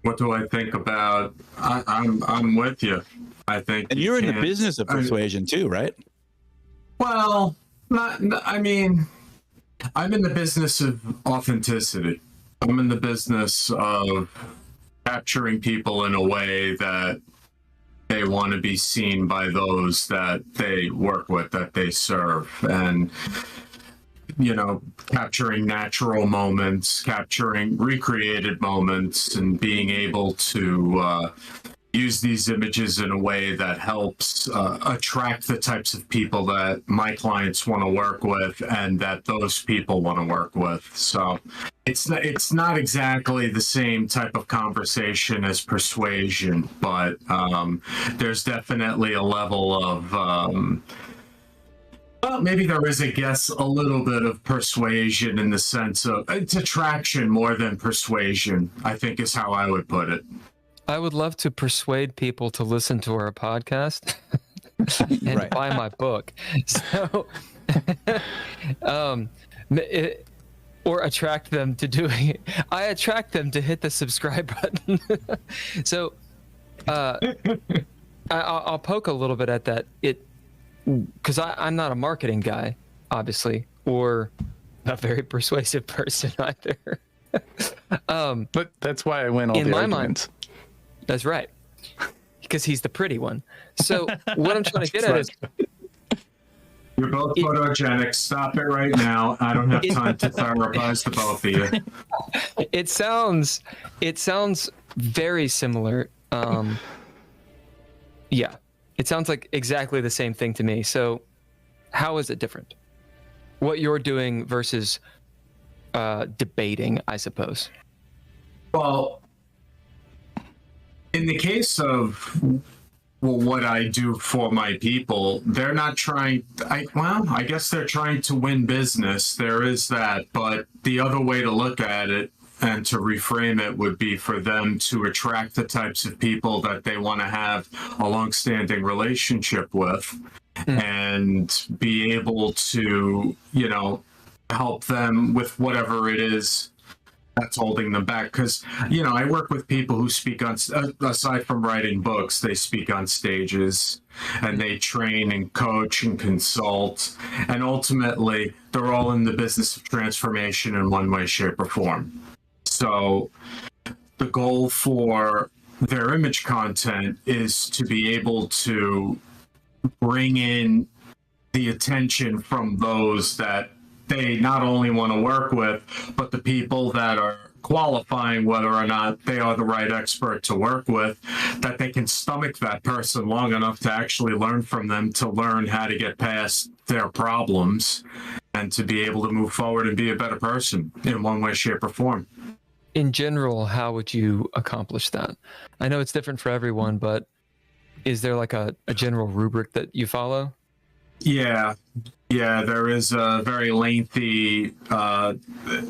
What do I think about? I'm with you. I think, and you're in the business of persuasion too, right? Well, I mean, I'm in the business of authenticity. I'm in the business of capturing people in a way that they want to be seen by those that they work with, that they serve, and capturing natural moments, capturing recreated moments, and being able to use these images in a way that helps attract the types of people that my clients want to work with and that those people want to work with. So it's not exactly the same type of conversation as persuasion, but there's definitely a level of well, maybe there is, I guess, a little bit of persuasion in the sense of it's attraction more than persuasion, I think is how I would put it. I would love to persuade people to listen to our podcast and buy my book. So, or attract them to doing it. I attract them to hit the subscribe button. So, I'll poke a little bit at that. Because I'm not a marketing guy, obviously, or a very persuasive person either. But that's why I win all in the my arguments. mind. That's right, because he's the pretty one. So what I'm trying to get at is, you're both photogenic. Stop it right now. I don't have time to therapize the both of you. It sounds very similar. Yeah. It sounds like exactly the same thing to me. So how is it different? What you're doing versus debating, I suppose. Well, in the case of what I do for my people, they're not trying, I guess they're trying to win business. There is that. But the other way to look at it and to reframe it would be for them to attract the types of people that they want to have a long-standing relationship with and be able to, help them with whatever it is that's holding them back. Because, I work with people who speak on, aside from writing books, they speak on stages and they train and coach and consult. And ultimately, they're all in the business of transformation in one way, shape, or form. So the goal for their image content is to be able to bring in the attention from those that they not only want to work with, but the people that are qualifying whether or not they are the right expert to work with, that they can stomach that person long enough to actually learn from them, to learn how to get past their problems and to be able to move forward and be a better person in one way, shape, or form. In general, how would you accomplish that? I know it's different for everyone, but is there like a general rubric that you follow? Yeah, there is a very lengthy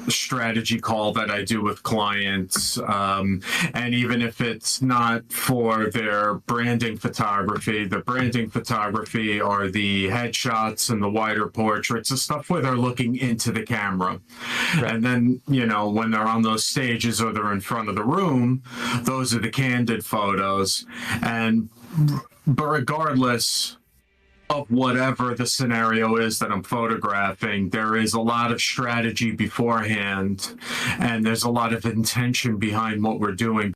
strategy call that I do with clients. And even if it's not for their branding photography, the branding photography are the headshots and the wider portraits, the stuff where they're looking into the camera. Right. And then, when they're on those stages or they're in front of the room, those are the candid photos. But regardless of whatever the scenario is that I'm photographing, there is a lot of strategy beforehand, and there's a lot of intention behind what we're doing.